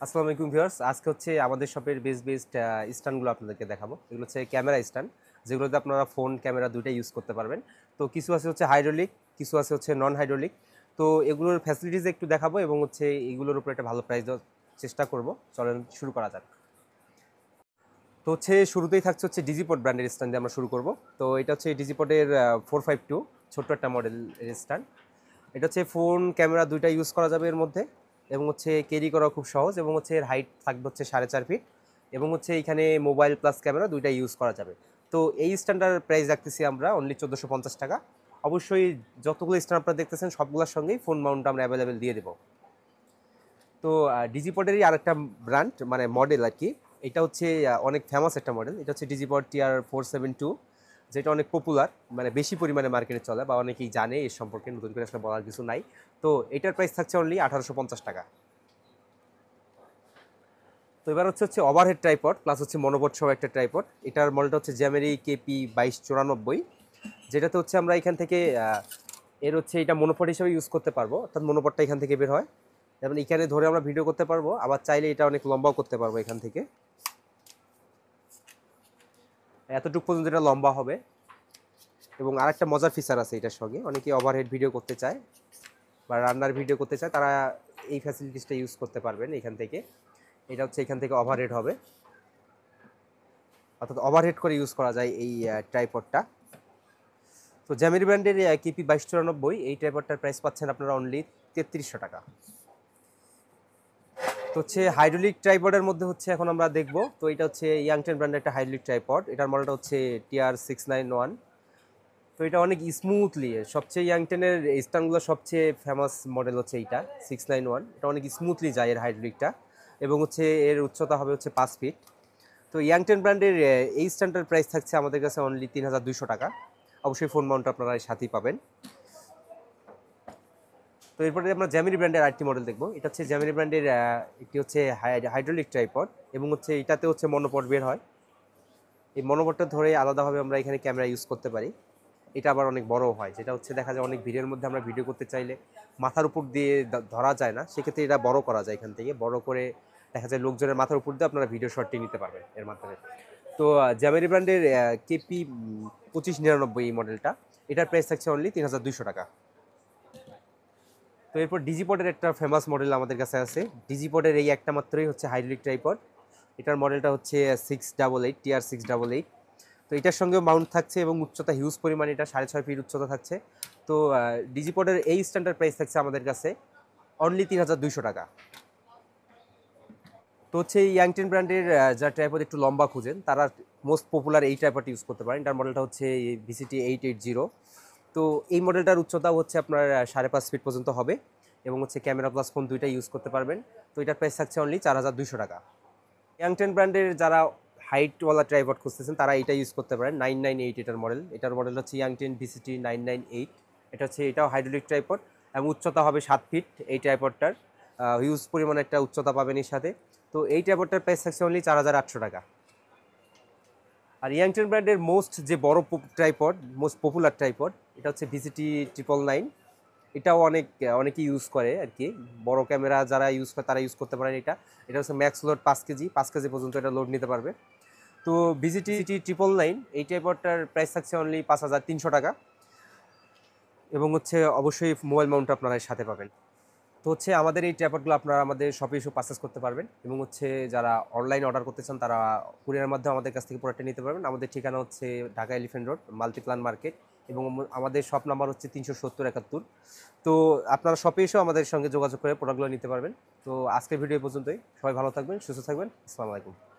আসসালামু আলাইকুম ভিউয়ার্স, আজকে হচ্ছে আমাদের শপের বেস্ট স্ট্যান্ডগুলো আপনাদেরকে দেখাবো। এগুলো হচ্ছে ক্যামেরা স্ট্যান্ড, যেগুলোতে আপনারা ফোন ক্যামেরা দুইটাই ইউজ করতে পারবেন। তো কিছু আছে হচ্ছে হাইড্রোলিক, কিছু আছে হচ্ছে নন হাইড্রোলিক। তো এগুলোর ফ্যাসিলিটিস একটু দেখাবো এবং হচ্ছে এগুলোর উপর একটা ভালো প্রাইস দেওয়ার চেষ্টা করব। চলেন শুরু করা যাক। তো হচ্ছে শুরুতেই থাকছে হচ্ছে ডিজিপড ব্র্যান্ডের স্ট্যান্ড দিয়ে আমরা শুরু করব। তো এটা হচ্ছে ডিজিপডের 452, ছোট্ট একটা মডেল স্ট্যান্ড। এটা হচ্ছে ফোন ক্যামেরা দুইটা ইউজ করা যাবে এর মধ্যে, এবং হচ্ছে ক্যারি করা খুব সহজ, এবং হচ্ছে এর হাইট থাকবে হচ্ছে 4.5 ফিট, এবং হচ্ছে এখানে মোবাইল প্লাস ক্যামেরা দুইটা ইউজ করা যাবে। তো এই স্ট্যান্ডার প্রাইস রাখতেছি আমরা অনলি 1450 টাকা। অবশ্যই যতগুলো স্ট্যান্ড আপনারা দেখতেছেন সবগুলোর সঙ্গেই ফোন মাউন্ট আমরা অ্যাভেলেবেল দিয়ে দেবো। তো ডিজিপডেরই আরেকটা ব্র্যান্ড মানে মডেল আর কি, এটা হচ্ছে অনেক ফেমাস একটা মডেল। এটা হচ্ছে ডিজিপড TR472, যেটা অনেক পপুলার, মানে বেশি পরিমাণে মার্কেটে চলে বা অনেকেই জানে এর সম্পর্কে, নতুন করে আসলে বলার কিছু নাই। তো এটার প্রাইস থাকছে অনলি 1850 টাকা। তো এবার হচ্ছে ওভারহেড ট্রাইপড প্লাস হচ্ছে মনোপড সহ একটা ট্রাইপড। এটার মডেলটা হচ্ছে জ্যামেরি KP2294, যেটাতে হচ্ছে আমরা এখান থেকে এর হচ্ছে এটা মনোপড হিসেবে ইউজ করতে পারবো, অর্থাৎ মনোপডটা এখান থেকে বের হয়, যেমন এখানে ধরে আমরা ভিডিও করতে পারবো, আবার চাইলে এটা অনেক লম্বাও করতে পারবো এখান থেকে, এতটুকু পর্যন্ত এটা লম্বা হবে। এবং আরেকটা মজার ফিচার আছে এটার সঙ্গে, অনেকে ওভারহেড ভিডিও করতে চায় বা রান্নার ভিডিও করতে চায়, তারা এই ফ্যাসিলিটিসটা ইউজ করতে পারবেন এখান থেকে। এটা হচ্ছে এখান থেকে ওভারহেড হবে, অর্থাৎ ওভারহেড করে ইউজ করা যায় এই ট্রাইপডটা। তো জ্যামেরি ব্র্যান্ডের KP2294 এই ট্রাইপডটার প্রাইস পাচ্ছেন আপনারা অনলি 3300 টাকা। তো হচ্ছে হাইড্রোলিক ট্রাইপডের মধ্যে হচ্ছে এখন আমরা দেখব, তো এটা হচ্ছে ইয়াংটেন ব্র্যান্ডের একটা হাইড্রোলিক ট্রাইপড। এটার মডেলটা হচ্ছে TR691। তো এটা অনেক স্মুথলি, সবচেয়ে ইয়াংটেনের স্ট্যান্ডগুলো সবচেয়ে ফেমাস মডেল হচ্ছে এইটা 691। এটা অনেক স্মুথলি যায় এর হাইড্রোলিকটা, এবং হচ্ছে এর উচ্চতা হবে হচ্ছে 5 ফিট। তো ইয়াংটেন ব্র্যান্ডের এই স্ট্যান্ডের প্রাইস থাকছে আমাদের কাছে অনলি 3200 টাকা। অবশ্যই ফোন মাউন্ট আপনারা এর সাথেই পাবেন। তো এরপরে আমরা জ্যামিনি ব্র্যান্ডের আরেকটি মডেল দেখবো। এটা হচ্ছে জ্যামিনি ব্র্যান্ডের একটি হচ্ছে হাইড্রোলিক ট্রাইপড, এবং হচ্ছে এটাতে হচ্ছে মনোপড বের হয়। এই মনোপডটা ধরে আলাদাভাবে আমরা এখানে ক্যামেরা ইউজ করতে পারি। এটা আবার অনেক বড় হয়, যেটা হচ্ছে দেখা যায় অনেক ভিডিওর মধ্যে আমরা ভিডিও করতে চাইলে মাথার উপর দিয়ে ধরা যায় না, সেক্ষেত্রে এটা বড় করা যায়, এখান থেকে বড় করে দেখা যায় লোকজনের মাথার উপর দিয়ে আপনারা ভিডিও শটটি নিতে পারবেন এর মাধ্যমে। তো জ্যামেরি ব্র্যান্ডের KP2599 এই মডেলটা, এটার প্রাইস থাকছে অনলি 3200 টাকা। তো এরপর ডিজিপডের একটা ফেমাস মডেল আমাদের কাছে আছে। ডিজিপডের এই একটা মাত্রই হচ্ছে হাইড্রোলিক ট্রাইপড। এটার মডেলটা হচ্ছে 688 TR688। তো এটার সঙ্গেও মাউন্ট থাকছে এবং উচ্চতা হিউজ পরিমাণ, এটা 6.5 ফিট উচ্চতা থাকছে। তো ডিজিপডের এই স্ট্যান্ডার্ড প্রাইস থাকছে আমাদের কাছে অনলি 3200 টাকা। তো হচ্ছে এই ইয়াংটেন ব্র্যান্ডের যা ট্রাইপড একটু লম্বা খুঁজেন, তারা মোস্ট পপুলার এই ট্রাইপড ইউজ করতে পারেন। এটার মডেলটা হচ্ছে VCT880। তো এই মডেলটার উচ্চতা হচ্ছে আপনার 5.5 ফিট পর্যন্ত হবে, এবং হচ্ছে ক্যামেরা প্লাস ফোন দুইটা ইউজ করতে পারবেন। তো এটার প্রাইস থাকছে অনলি 4200 টাকা। ইয়াংটেন ব্র্যান্ডের যারা হাইটওয়ালা ট্রাইপড খুঁজতেছেন তারা এটা ইউজ করতে পারেন। 998 এটার মডেল হচ্ছে ইয়াংটেন VCT998। এটা হচ্ছে এটাও হাইড্রোলিক ট্রাইপড, এবং উচ্চতা হবে 7 ফিট এই ট্রাইপডটার। হিউজ পরিমাণে একটা উচ্চতা পাবেন এর সাথে। তো এই ট্রাইপডটার প্রাইস থাকছে অনলি 4800 টাকা। আর ইয়াংটেন ব্র্যান্ডের মোস্ট যে বড় ট্রাইপড, মোস্ট পপুলার ট্রাইপড, এটা হচ্ছে VCT999। এটাও অনেকেই ইউজ করে আর কি, বড় ক্যামেরা যারা ইউজ করে তারা ইউজ করতে পারেন এটা। এটা হচ্ছে ম্যাক্স লোড 5 কেজি পর্যন্ত এটা লোড নিতে পারবে। তো VCT999 এই ট্রাইপডটার প্রাইস থাকছে অনলি 5300 টাকা, এবং হচ্ছে অবশ্যই মোবাইল মাউন্ট আপনারা এর সাথে পাবেন। তো হচ্ছে আমাদের এই ট্রাইপডগুলো আপনারা আমাদের শপে এসে পারচেস করতে পারবেন, এবং হচ্ছে যারা অনলাইন অর্ডার করতে চান তারা কুরিয়ারের মাধ্যমে আমাদের কাছ থেকে প্রোডাক্টটা নিতে পারবেন। আমাদের ঠিকানা হচ্ছে Dhaka elephant road, Multiplan market, এবং আমাদের শপ নাম্বার হচ্ছে 37071। তো আপনারা শপে এসেও আমাদের সঙ্গে যোগাযোগ করে প্রোডাক্টগুলো নিতে পারবেন। তো আজকের ভিডিও পর্যন্তই, সবাই ভালো থাকবেন, সুস্থ থাকবেন। আসসালামু আলাইকুম।